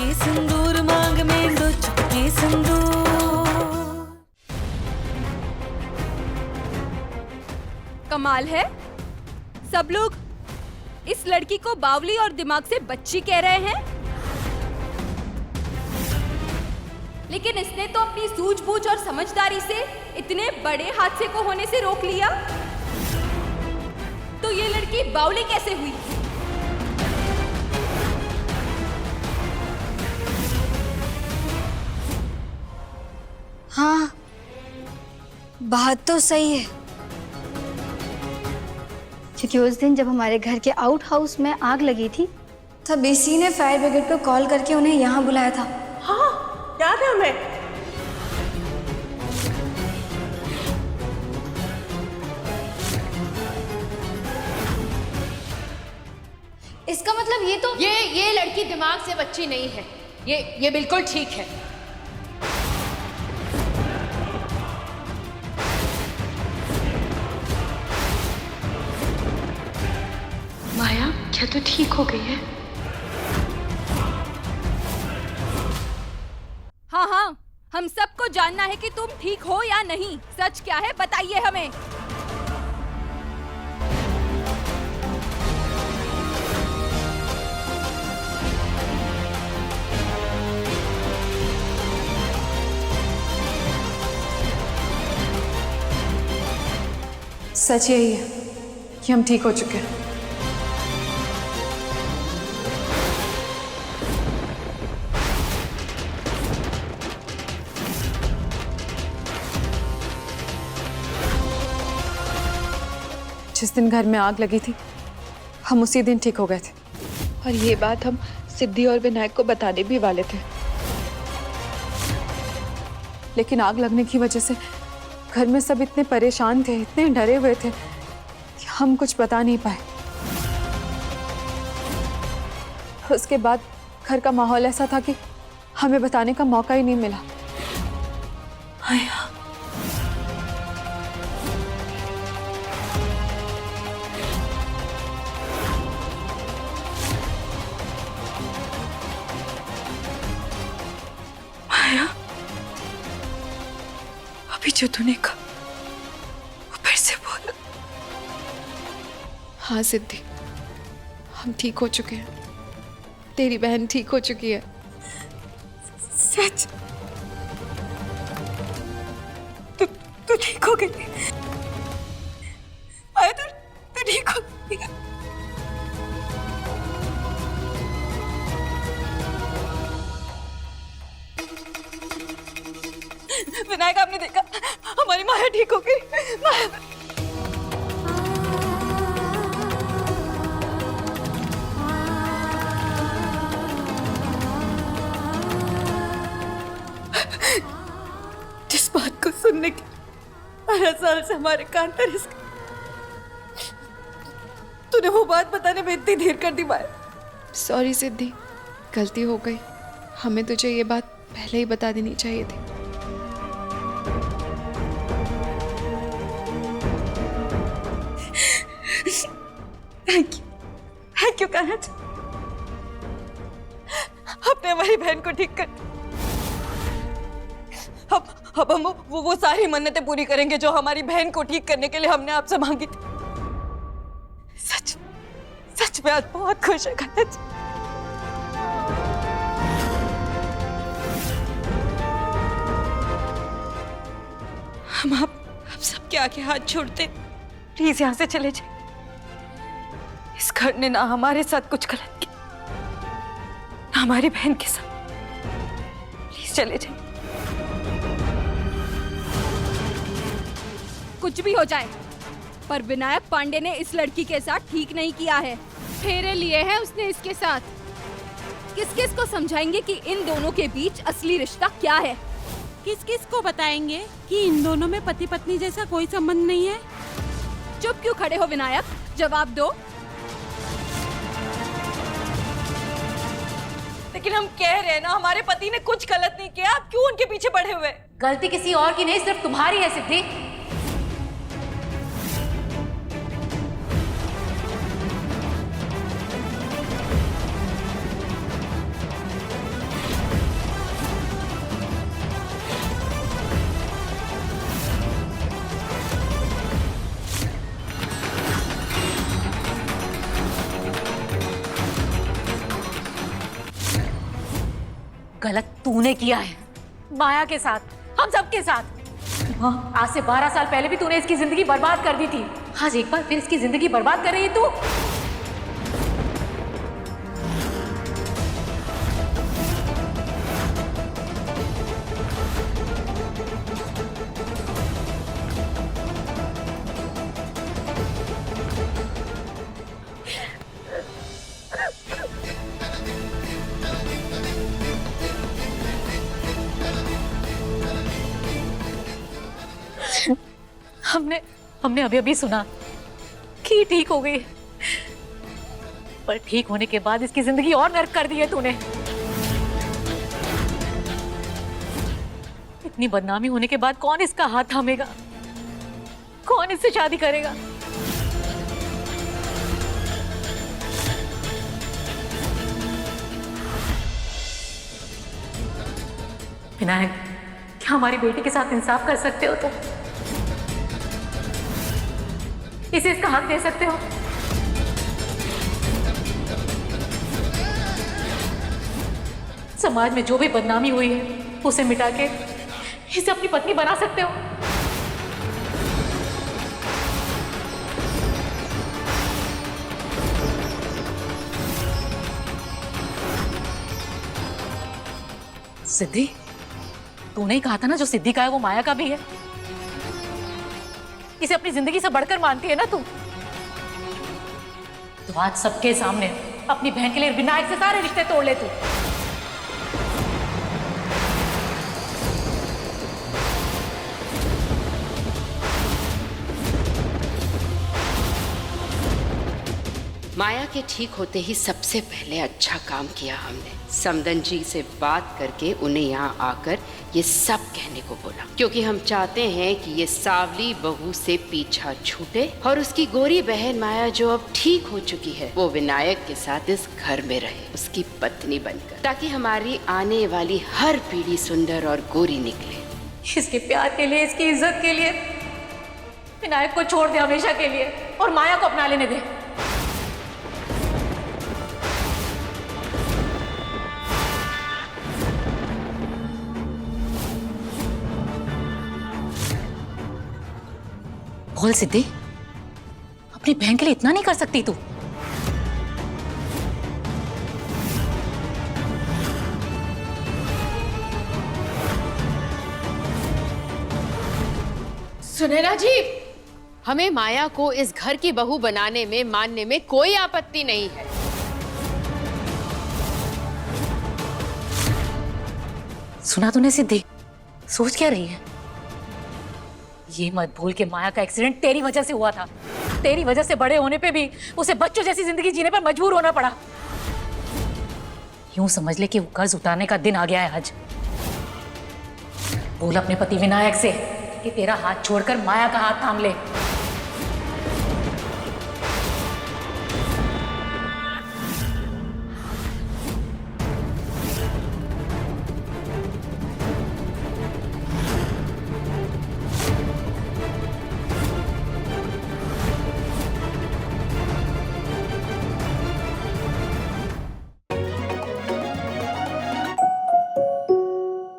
चुटकी सिंदूर मांग में 2 चुटकी सिंदूर। कमाल है, सब लोग इस लड़की को बावली और दिमाग से बच्ची कह रहे हैं, लेकिन इसने तो अपनी सूझबूझ और समझदारी से इतने बड़े हादसे को होने से रोक लिया। तो ये लड़की बावली कैसे हुई? हाँ, बात तो सही है, क्योंकि उस दिन जब हमारे घर के आउट हाउस में आग लगी थी तब इसी ने फायर ब्रिगेड को कॉल करके उन्हें यहाँ बुलाया था। हाँ, याद है हमें। इसका मतलब ये तो ये लड़की दिमाग से बच्ची नहीं है, ये बिल्कुल ठीक है। माया, क्या तू ठीक हो गई है? हाँ हाँ, हम सबको जानना है कि तुम ठीक हो या नहीं। सच क्या है, बताइए हमें। सच यही है कि हम ठीक हो चुके हैं। जिस दिन घर में आग लगी थी हम उसी दिन ठीक हो गए थे, और ये बात हम सिद्धि और विनायक को बताने भी वाले थे, लेकिन आग लगने की वजह से घर में सब इतने परेशान थे, इतने डरे हुए थे कि हम कुछ बता नहीं पाए। उसके बाद घर का माहौल ऐसा था कि हमें बताने का मौका ही नहीं मिला। आया। माया, अभी जो तूने कहा वो फिर से बोल। हाँ सिद्धि, हम ठीक हो चुके हैं, तेरी बहन ठीक हो चुकी है। सच? तू ठीक हो गई? माया, तू ठीक हो गई? विनायक, आपने देखा हमारी माया ठीक हो गई। माया, जिस बात को सुनने के 12 साल से हमारे कान तरस गए, तूने वो बात बताने में इतनी देर कर दी। माया, सॉरी सिद्धि, गलती हो गई। हमें तुझे ये बात पहले ही बता देनी चाहिए थी। थैंक यू कनज, आपने हमारी बहन को ठीक कर। अब हम वो सारी मन्नतें पूरी करेंगे जो हमारी बहन को ठीक करने के लिए हमने आपसे मांगी थी। सच में आज बहुत खुश है कनज। हम आप सबके आगे हाथ छोड़ते, प्लीज यहाँ से चले जाए। इस घर ने ना हमारे साथ कुछ गलत किया, ना हमारी बहन के साथ। प्लीज चले जाए। कुछ भी हो जाए, पर विनायक पांडे ने इस लड़की के साथ ठीक नहीं किया है। फेरे लिए हैं उसने इसके साथ। किस किस को समझाएंगे कि इन दोनों के बीच असली रिश्ता क्या है? किस किस को बताएंगे कि इन दोनों में पति पत्नी जैसा कोई संबंध नहीं है? चुप क्यों खड़े हो विनायक, जवाब दो। लेकिन हम कह रहे हैं ना, हमारे पति ने कुछ गलत नहीं किया, आप क्यों उनके पीछे पड़े हुए? गलती किसी और की नहीं, सिर्फ तुम्हारी है सिद्धि। गलत तूने किया है, माया के साथ, हम सबके साथ। आज से 12 साल पहले भी तूने इसकी जिंदगी बर्बाद कर दी थी, आज एक बार फिर इसकी जिंदगी बर्बाद कर रही है तू। हमने अभी अभी सुना कि ठीक हो गई, पर ठीक होने के बाद इसकी जिंदगी और नर्क कर दी है तूने। इतनी बदनामी होने के बाद कौन इसका हाथ थामेगा, कौन इससे शादी करेगा? विनायक, क्या हमारी बेटी के साथ इंसाफ कर सकते हो तुम? इसे इसका हक दे सकते हो? समाज में जो भी बदनामी हुई है उसे मिटा के इसे अपनी पत्नी बना सकते हो? सिद्धि, तूने ही कहा था ना, जो सिद्धि का है वो माया का भी है। इसे अपनी जिंदगी से बढ़कर मानती है ना तू? तो आज सबके सामने अपनी बहन के लिए विनायक से सारे रिश्ते तोड़ ले तू। माया के ठीक होते ही सबसे पहले अच्छा काम किया हमने। समदन जी से बात करके उन्हें यहाँ आकर ये सब कहने को बोला, क्योंकि हम चाहते हैं कि ये सावली बहू से पीछा छूटे और उसकी गोरी बहन माया जो अब ठीक हो चुकी है वो विनायक के साथ इस घर में रहे, उसकी पत्नी बनकर, ताकि हमारी आने वाली हर पीढ़ी सुंदर और गोरी निकले। इसके प्यार के लिए, इसकी इज्जत के लिए विनायक को छोड़ दे हमेशा के लिए और माया को अपना लेने दे। बोल सिद्धि, अपनी बहन के लिए इतना नहीं कर सकती तू? सुनैना जी, हमें माया को इस घर की बहू बनाने में, मानने में कोई आपत्ति नहीं है। सुना तूने सिद्धि? सोच क्या रही है? ये मत भूल कि माया का एक्सीडेंट तेरी वजह से हुआ था। तेरी वजह से बड़े होने पे भी उसे बच्चों जैसी जिंदगी जीने पर मजबूर होना पड़ा। यूं समझ ले कि वो कर्ज उतारने का दिन आ गया है आज। बोल अपने पति विनायक से कि तेरा हाथ छोड़कर माया का हाथ थाम ले।